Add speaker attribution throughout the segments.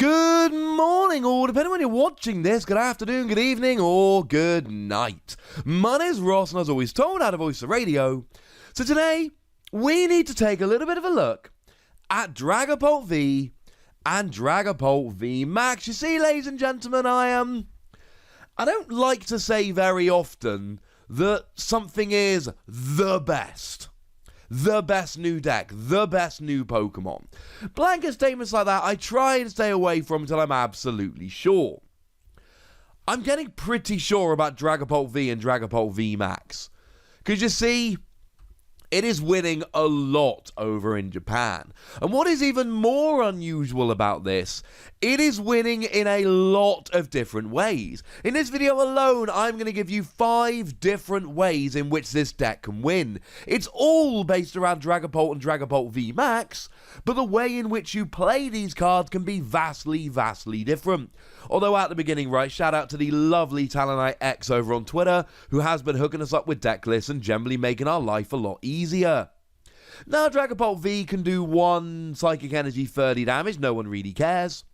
Speaker 1: Good morning, or depending on when you're watching this, good afternoon, good evening, or good night. My name's Ross, and as always told, out of Voice of Radio. So today, we need to take a little bit of a look at Dragapult V and Dragapult V Max. You see, ladies and gentlemen, I don't like to say very often that something is the best new deck, the best new Pokemon. Blanket statements like that, I try and stay away from until I'm absolutely sure. I'm getting pretty sure about Dragapult V and Dragapult V Max. Because you see, it is winning a lot over in Japan. And what is even more unusual about this, it is winning in a lot of different ways. In this video alone, I'm going to give you 5 different ways in which this deck can win. It's all based around Dragapult and Dragapult V Max, but the way in which you play these cards can be vastly different. Although at the beginning, right, shout out to the lovely Talonite X over on Twitter, who has been hooking us up with deck lists and generally making our life a lot easier. Now, Dragapult V can do 1 Psychic Energy 30 damage, no one really cares.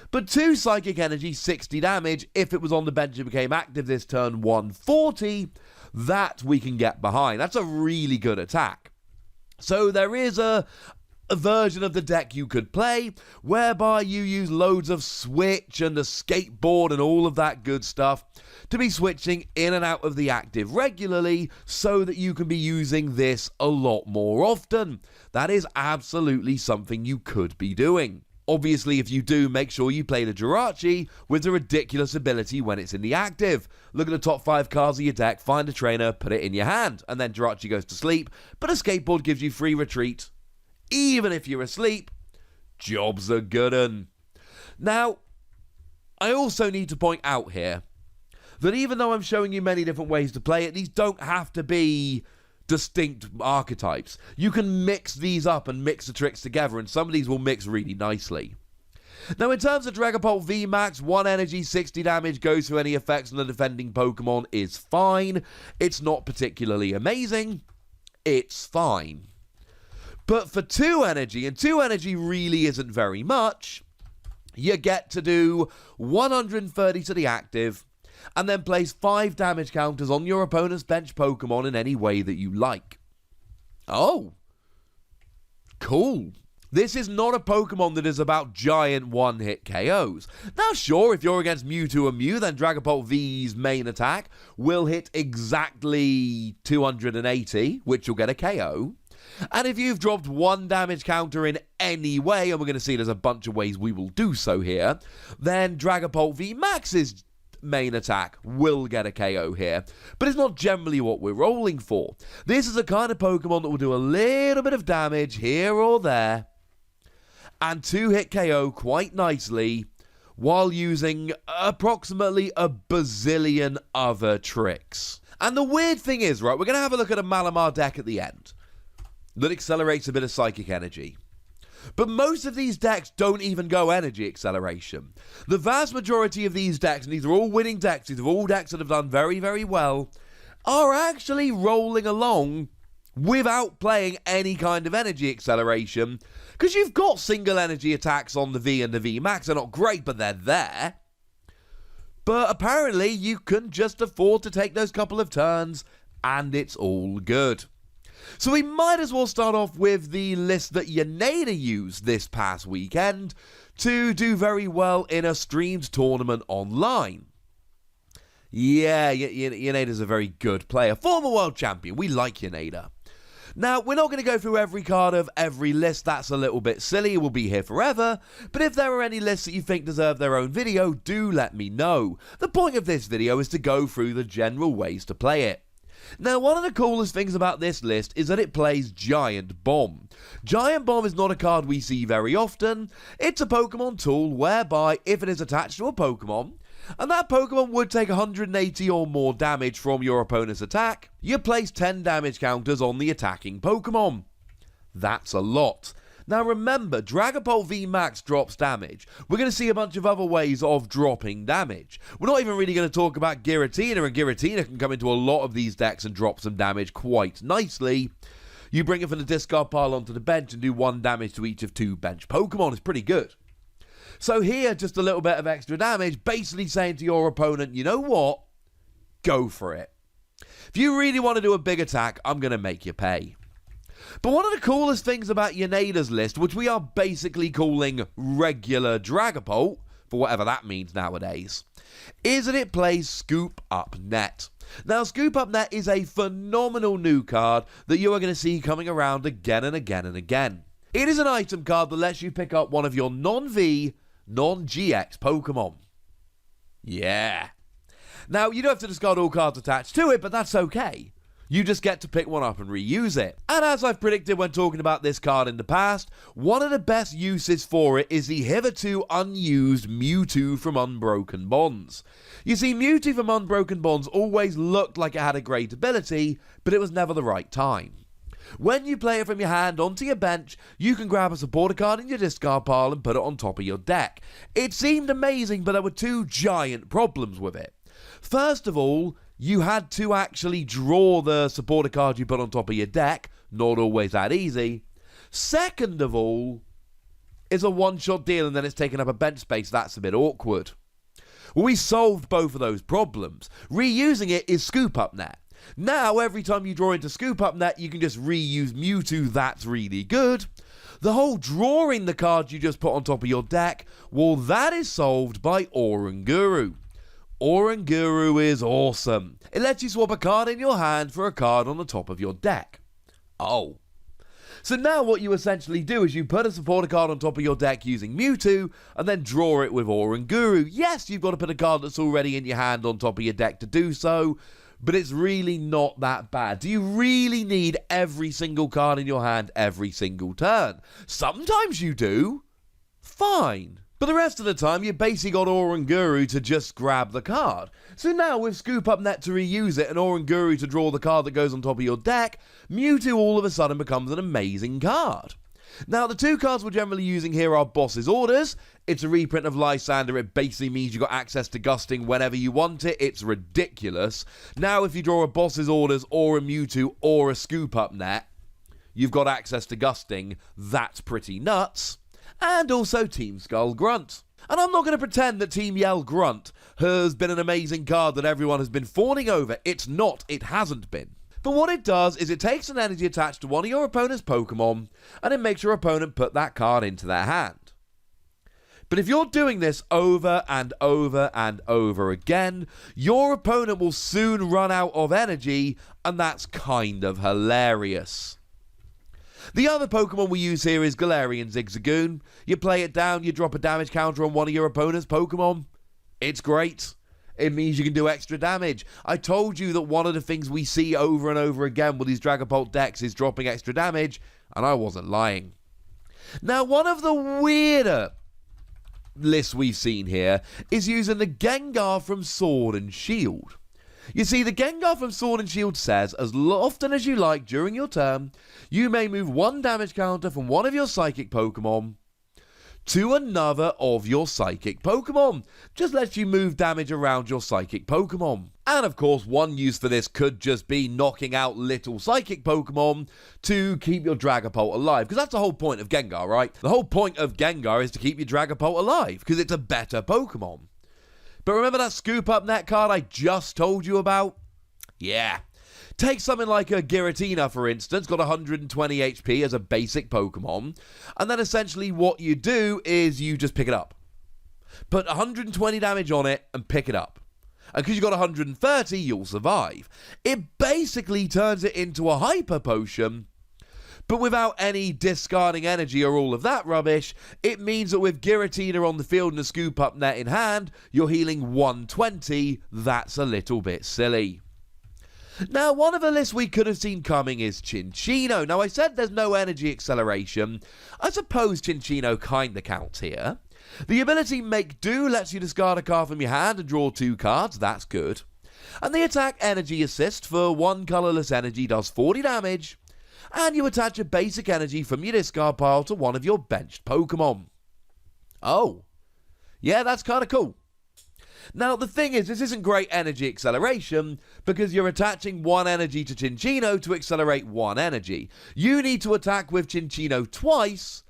Speaker 1: But 2 Psychic Energy 60 damage, if it was on the bench and became active this turn, 140, that we can get behind. That's a really good attack. So there is a version of the deck you could play whereby you use loads of switch and a skateboard and all of that good stuff to be switching in and out of the active regularly so that you can be using this a lot more often. That is absolutely something you could be doing. Obviously, if you do, make sure you play the Jirachi with a ridiculous ability when it's in the active. Look at the top 5 cards of your deck, find a trainer, put it in your hand, and then Jirachi goes to sleep, but a skateboard gives you free retreat. Even if you're asleep, job's a good un. Now, I also need to point out here that even though I'm showing you many different ways to play it, these don't have to be distinct archetypes. You can mix these up and mix the tricks together, and some of these will mix really nicely. Now, in terms of Dragapult V Max, 1 energy, 60 damage, goes through any effects on the defending Pokemon is fine. It's not particularly amazing. It's fine. But for 2 energy, and 2 energy really isn't very much, you get to do 130 to the active, and then place 5 damage counters on your opponent's bench Pokemon in any way that you like. Oh, cool. This is not a Pokemon that is about giant one-hit KOs. Now sure, if you're against Mewtwo and Mew, then Dragapult V's main attack will hit exactly 280, which will get a KO. And if you've dropped 1 damage counter in any way, and we're going to see there's a bunch of ways we will do so here, then Dragapult V Max's main attack will get a KO here. But it's not generally what we're rolling for. This is a kind of Pokemon that will do a little bit of damage here or there, and 2-hit KO quite nicely, while using approximately a bazillion other tricks. And the weird thing is, right, we're going to have a look at a Malamar deck at the end that accelerates a bit of psychic energy. But most of these decks don't even go energy acceleration. The vast majority of these decks, and these are all winning decks, these are all decks that have done very well, are actually rolling along without playing any kind of energy acceleration, because you've got single energy attacks on the V and the V Max. They're not great, but they're there. But apparently you can just afford to take those couple of turns, and it's all good. So we might as well start off with the list that Yaneda used this past weekend to do very well in a streamed tournament online. Yeah, Yaneda's a very good player. Former world champion. We like Yaneda. Now, we're not going to go through every card of every list. That's a little bit silly. We'll be here forever. But if there are any lists that you think deserve their own video, do let me know. The point of this video is to go through the general ways to play it. Now, one of the coolest things about this list is that it plays Giant Bomb. Giant Bomb is not a card we see very often. It's a Pokemon tool whereby if it is attached to a Pokemon, and that Pokemon would take 180 or more damage from your opponent's attack, you place 10 damage counters on the attacking Pokemon. That's a lot. Now remember, Dragapult V Max drops damage. We're going to see a bunch of other ways of dropping damage. We're not even really going to talk about Giratina, and Giratina can come into a lot of these decks and drop some damage quite nicely. You bring it from the discard pile onto the bench and do 1 damage to each of 2 bench Pokemon. It's pretty good. So here, just a little bit of extra damage, basically saying to your opponent, you know what? Go for it. If you really want to do a big attack, I'm going to make you pay. But one of the coolest things about Yoneda's list, which we are basically calling regular Dragapult, for whatever that means nowadays, is that it plays Scoop Up Net. Now, Scoop Up Net is a phenomenal new card that you are going to see coming around again and again and again. It is an item card that lets you pick up one of your non-V, non-GX Pokemon. Yeah. Now, you don't have to discard all cards attached to it, but that's okay. You just get to pick one up and reuse it. And as I've predicted when talking about this card in the past, one of the best uses for it is the hitherto unused Mewtwo from Unbroken Bonds. You see, Mewtwo from Unbroken Bonds always looked like it had a great ability, but it was never the right time. When you play it from your hand onto your bench, you can grab a supporter card in your discard pile and put it on top of your deck. It seemed amazing, but there were two giant problems with it. First of all, you had to actually draw the supporter card you put on top of your deck, not always that easy. Second of all, it's a one-shot deal and then it's taking up a bench space. That's a bit awkward. Well, we solved both of those problems. Reusing it is Scoop Up Net. Now, every time you draw into Scoop Up Net, you can just reuse Mewtwo. That's really good. The whole drawing the cards you just put on top of your deck, well, that is solved by Oranguru. Oranguru is awesome. It lets you swap a card in your hand for a card on the top of your deck. Oh. So now what you essentially do is you put a supporter card on top of your deck using Mewtwo, and then draw it with Oranguru. Yes, you've got to put a card that's already in your hand on top of your deck to do so, but it's really not that bad. Do you really need every single card in your hand every single turn? Sometimes you do. Fine. But the rest of the time, you basically got Oranguru to just grab the card. So now, with Scoop Up Net to reuse it and Oranguru to draw the card that goes on top of your deck, Mewtwo all of a sudden becomes an amazing card. Now, the two cards we're generally using here are Boss's Orders. It's a reprint of Lysander. It basically means you've got access to Gusting whenever you want it. It's ridiculous. Now, if you draw a Boss's Orders or a Mewtwo or a Scoop Up Net, you've got access to Gusting. That's pretty nuts. And also Team Skull Grunt. And I'm not going to pretend that Team Yell Grunt has been an amazing card that everyone has been fawning over. It's not. It hasn't been. But what it does is it takes an energy attached to one of your opponent's Pokemon, and it makes your opponent put that card into their hand. But if you're doing this over and over and over again, your opponent will soon run out of energy, and that's kind of hilarious. The other Pokemon we use here is Galarian Zigzagoon. You play it down, you drop a damage counter on one of your opponent's Pokemon. It's great. It means you can do extra damage. I told you that one of the things we see over and over again with these Dragapult decks is dropping extra damage, and I wasn't lying. Now, one of the weirder lists we've seen here is using the Gengar from Sword and Shield. You see, the Gengar from Sword and Shield says, as often as you like during your turn, you may move one damage counter from one of your Psychic Pokemon to another of your Psychic Pokemon. Just lets you move damage around your Psychic Pokemon. And of course, one use for this could just be knocking out little Psychic Pokemon to keep your Dragapult alive. Because that's the whole point of Gengar, right? The whole point of Gengar is to keep your Dragapult alive, because it's a better Pokemon. But remember that Scoop Up Net card I just told you about? Yeah. Take something like a Giratina, for instance, got 120 HP as a basic Pokemon, and then essentially what you do is you just pick it up. Put 120 damage on it and pick it up. And because you've got 130, you'll survive. It basically turns it into a Hyper Potion, but without any discarding energy or all of that rubbish. It means that with Giratina on the field and a Scoop Up Net in hand, you're healing 120. That's a little bit silly. Now, one of the lists we could have seen coming is Cinccino. Now, I said there's no energy acceleration. I suppose Cinccino kinda counts here. The ability Make Do lets you discard a card from your hand and draw 2 cards. That's good. And the attack Energy Assist for 1 colourless energy does 40 damage. And you attach a basic energy from your discard pile to one of your benched Pokemon. Oh. Yeah, that's kind of cool. Now, the thing is, this isn't great energy acceleration, because you're attaching 1 energy to Cinccino to accelerate 1 energy. You need to attack with Cinccino twice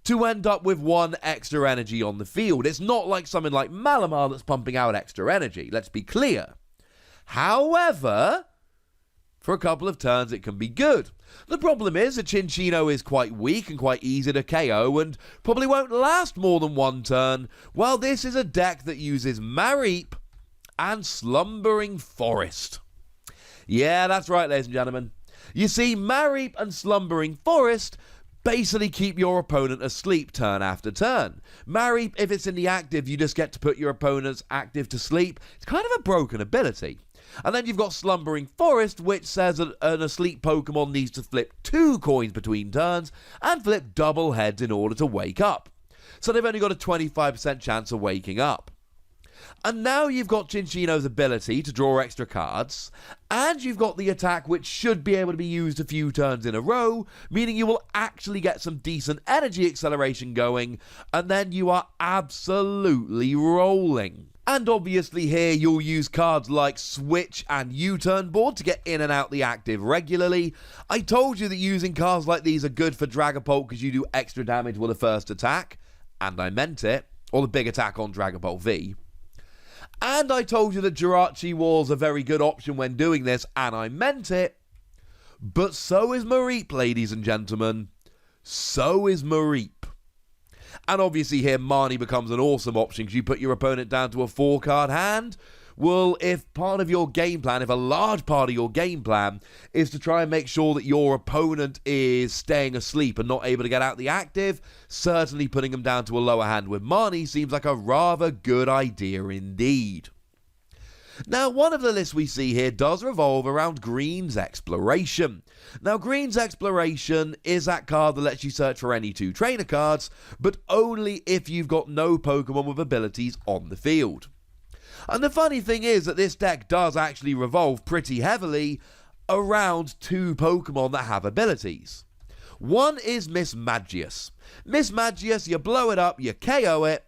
Speaker 1: to end up with 1 extra energy on the field. It's not like something like Malamar that's pumping out extra energy, let's be clear. However, for a couple of turns it can be good. The problem is that Cinccino is quite weak and quite easy to KO and probably won't last more than 1 turn, while this is a deck that uses Mareep and Slumbering Forest. Yeah, that's right, ladies and gentlemen. You see, Mareep and Slumbering Forest basically keep your opponent asleep turn after turn. Mareep, if it's in the active, you just get to put your opponent's active to sleep. It's kind of a broken ability. And then you've got Slumbering Forest, which says that an asleep Pokemon needs to flip 2 coins between turns and flip double heads in order to wake up. So they've only got a 25% chance of waking up. And now you've got Cinccino's ability to draw extra cards, and you've got the attack which should be able to be used a few turns in a row, meaning you will actually get some decent energy acceleration going, and then you are absolutely rolling. And obviously here you'll use cards like Switch and U-Turn Board to get in and out the active regularly. I told you that using cards like these are good for Dragapult because you do extra damage with the first attack, and I meant it, or the big attack on Dragapult V. And I told you that Jirachi was a very good option when doing this, and I meant it. But so is Mareep, ladies and gentlemen. So is Mareep. And obviously here Marnie becomes an awesome option because you put your opponent down to a 4-card hand. Well, if part of your game plan, if a large part of your game plan is to try and make sure that your opponent is staying asleep and not able to get out the active, certainly putting them down to a lower hand with Marnie seems like a rather good idea indeed. Now, one of the lists we see here does revolve around Green's Exploration. Now, Green's Exploration is that card that lets you search for any 2 trainer cards, but only if you've got no Pokemon with abilities on the field. And the funny thing is that this deck does actually revolve pretty heavily around 2 Pokemon that have abilities. One is Miss Magius. Miss Magius, you blow it up, you KO it,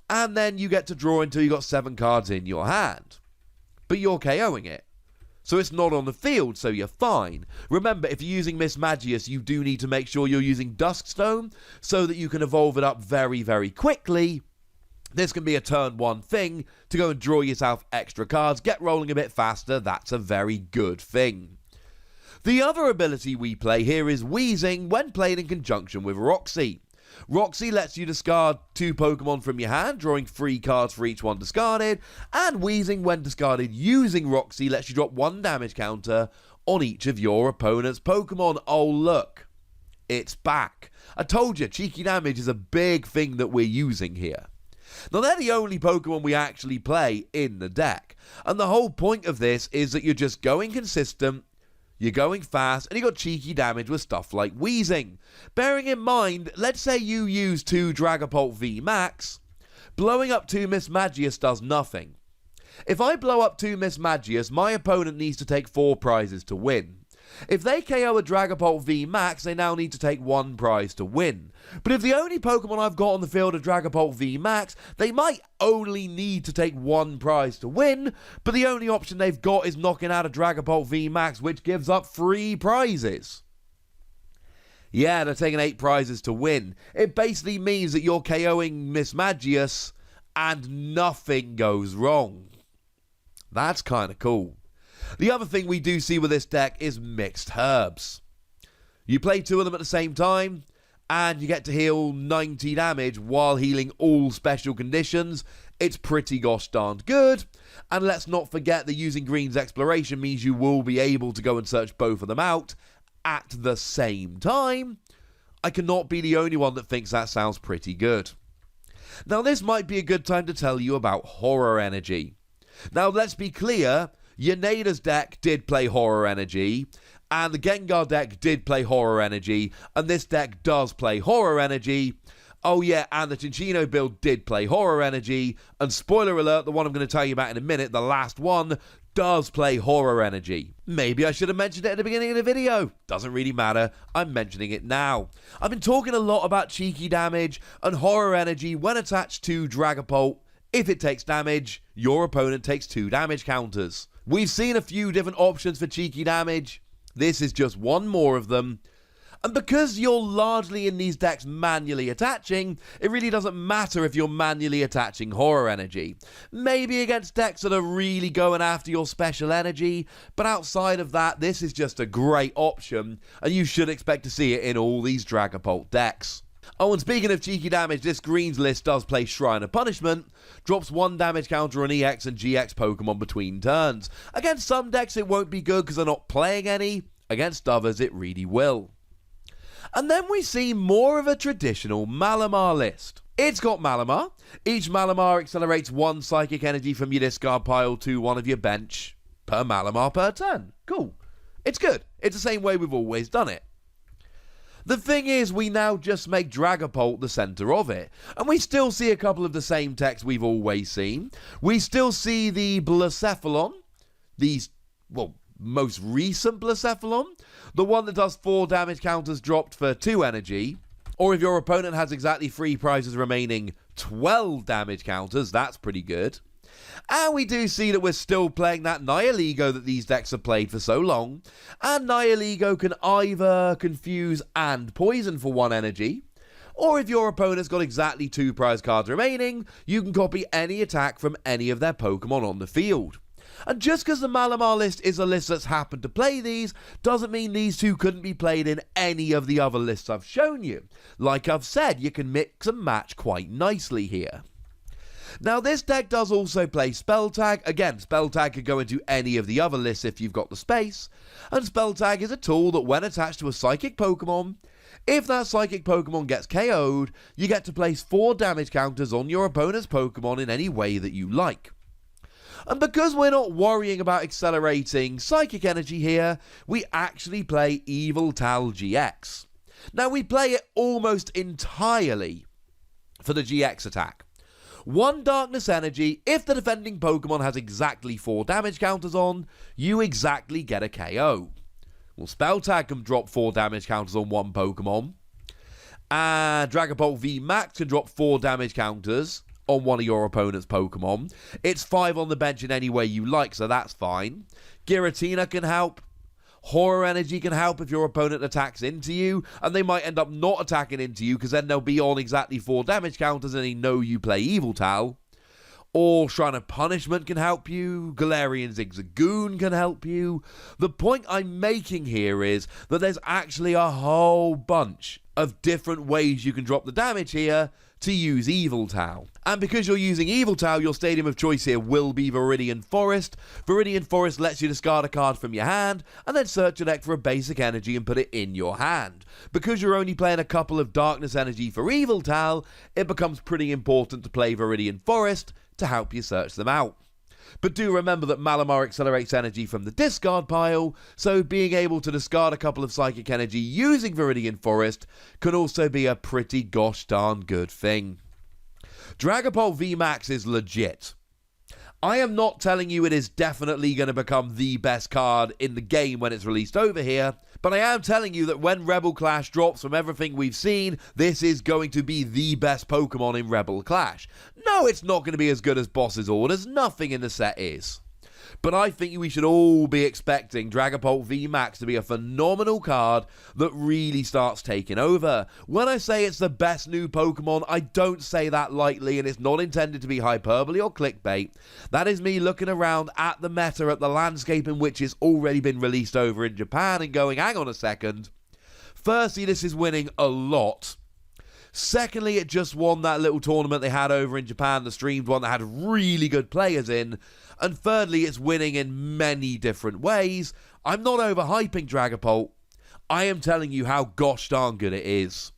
Speaker 1: and then you get to draw until you got 7 cards in your hand. But you're KOing it. So it's not on the field, so you're fine. Remember, if you're using Miss Magius, you do need to make sure you're using Duskstone so that you can evolve it up very, very quickly. This can be a turn 1 thing to go and draw yourself extra cards, get rolling a bit faster. That's a very good thing. The other ability we play here is Wheezing when played in conjunction with Roxy. Roxy lets you discard 2 Pokemon from your hand, drawing 3 cards for each one discarded, and Wheezing when discarded using Roxy lets you drop 1 damage counter on each of your opponent's Pokemon. Oh look, it's back. I told you, cheeky damage is a big thing that we're using here. Now, they're the only Pokemon we actually play in the deck, and the whole point of this is that you're just going consistent, you're going fast, and you got cheeky damage with stuff like Wheezing. Bearing in mind, let's say you use 2 Dragapult V Max, blowing up 2 Miss Magius does nothing. If I blow up 2 Miss Magius, my opponent needs to take 4 prizes to win. If they KO a Dragapult V Max, they now need to take 1 prize to win. But if the only Pokemon I've got on the field are Dragapult V Max, they might only need to take 1 prize to win, but the only option they've got is knocking out a Dragapult V Max, which gives up 3 prizes. Yeah, they're taking 8 prizes to win. It basically means that you're KOing Miss Magius and nothing goes wrong. That's kind of cool. The other thing we do see with this deck is mixed herbs. You play 2 of them at the same time, and you get to heal 90 damage while healing all special conditions. It's pretty gosh darned good. And let's not forget that using Green's Exploration means you will be able to go and search both of them out at the same time. I cannot be the only one that thinks that sounds pretty good. Now, this might be a good time to tell you about Horror Energy. Now, let's be clear. Yoneda's deck did play Horror Energy, and the Gengar deck did play Horror Energy, and this deck does play Horror Energy. Oh yeah, and the Cinccino build did play Horror Energy, and spoiler alert, the one I'm going to tell you about in a minute, the last one, does play Horror Energy. Maybe I should have mentioned it at the beginning of the video. Doesn't really matter, I'm mentioning it now. I've been talking a lot about cheeky damage, and Horror Energy, when attached to Dragapult, if it takes damage, your opponent takes 2 damage counters. We've seen a few different options for cheeky damage. This is just one more of them. And because you're largely in these decks manually attaching, it really doesn't matter if you're manually attaching Horror Energy. Maybe against decks that are really going after your special energy, but outside of that, this is just a great option, and you should expect to see it in all these Dragapult decks. Oh, and speaking of cheeky damage, this Greens list does play Shrine of Punishment, drops 1 damage counter on EX and GX Pokemon between turns. Against some decks it won't be good because they're not playing any, against others it really will. And then we see more of a traditional Malamar list. It's got Malamar. Each Malamar accelerates 1 psychic energy from your discard pile to one of your bench per Malamar per turn. Cool. It's good. It's the same way we've always done it. The thing is, we now just make Dragapult the centre of it, and we still see a couple of the same techs we've always seen. We still see the Blacephalon, most recent Blacephalon, the one that does 4 damage counters dropped for 2 energy, or if your opponent has exactly 3 prizes remaining, 12 damage counters, that's pretty good. And we do see that we're still playing that Nihilego that these decks have played for so long, and Nihilego can either confuse and poison for 1 energy, or if your opponent's got exactly 2 prize cards remaining, you can copy any attack from any of their Pokemon on the field. And just because the Malamar list is a list that's happened to play these, doesn't mean these two couldn't be played in any of the other lists I've shown you. Like I've said, you can mix and match quite nicely here. Now this deck does also play Spell Tag. Again, Spell Tag could go into any of the other lists if you've got the space. And Spell Tag is a tool that when attached to a Psychic Pokemon, if that Psychic Pokemon gets KO'd, you get to place 4 damage counters on your opponent's Pokemon in any way that you like. And because we're not worrying about accelerating Psychic Energy here, we actually play Yveltal GX. Now we play it almost entirely for the GX attack. 1 Darkness Energy, if the defending Pokemon has exactly 4 damage counters on, you exactly get a KO. Well, Spell Tag can drop 4 damage counters on 1 Pokemon, and Dragapult V Max can drop 4 damage counters on one of your opponent's Pokemon. It's 5 on the bench in any way you like, so that's fine. Giratina can help. Horror Energy can help if your opponent attacks into you, and they might end up not attacking into you because then they'll be on exactly 4 damage counters and they know you play Yveltal. Or Shrine of Punishment can help you. Galarian Zigzagoon can help you. The point I'm making here is that there's actually a whole bunch of different ways you can drop the damage here to use Yveltal. And because you're using Yveltal, your stadium of choice here will be Viridian Forest. Viridian Forest lets you discard a card from your hand and then search your deck for a basic energy and put it in your hand. Because you're only playing a couple of Darkness Energy for Yveltal, it becomes pretty important to play Viridian Forest to help you search them out. But do remember that Malamar accelerates energy from the discard pile, so being able to discard a couple of Psychic Energy using Viridian Forest can also be a pretty gosh darn good thing. Dragapult VMAX is legit. I am not telling you it is definitely going to become the best card in the game when it's released over here, but I am telling you that when Rebel Clash drops, from everything we've seen, this is going to be the best Pokemon in Rebel Clash. No, it's not going to be as good as Boss's Orders, nothing in the set is. But I think we should all be expecting Dragapult VMAX to be a phenomenal card that really starts taking over. When I say it's the best new Pokemon, I don't say that lightly, and it's not intended to be hyperbole or clickbait. That is me looking around at the meta, at the landscape in which it's already been released over in Japan and going, hang on a second. Firstly, this is winning a lot. Secondly, it just won that little tournament they had over in Japan, the streamed one that had really good players in. And thirdly, it's winning in many different ways. I'm not overhyping Dragapult. I am telling you how gosh darn good it is.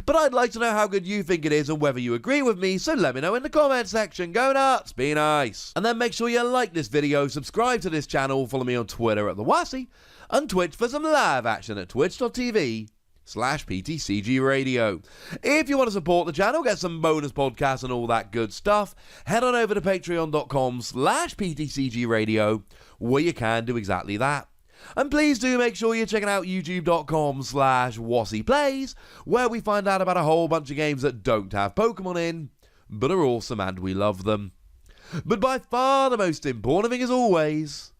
Speaker 1: But I'd like to know how good you think it is and whether you agree with me, so let me know in the comment section. Go nuts, be nice. And then make sure you like this video, subscribe to this channel, follow me on Twitter at TheWassy, and Twitch for some live action at twitch.tv/PTCGRadio. If you want to support the channel, get some bonus podcasts and all that good stuff, head on over to patreon.com/PTCGRadio, where you can do exactly that. And please do make sure you're checking out youtube.com/WassyPlays, where we find out about a whole bunch of games that don't have Pokemon in, but are awesome and we love them. But by far the most important thing, as always,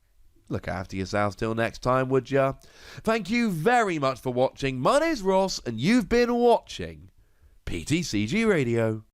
Speaker 1: look after yourselves till next time, would ya? Thank you very much for watching. My name's Ross, and you've been watching PTCG Radio.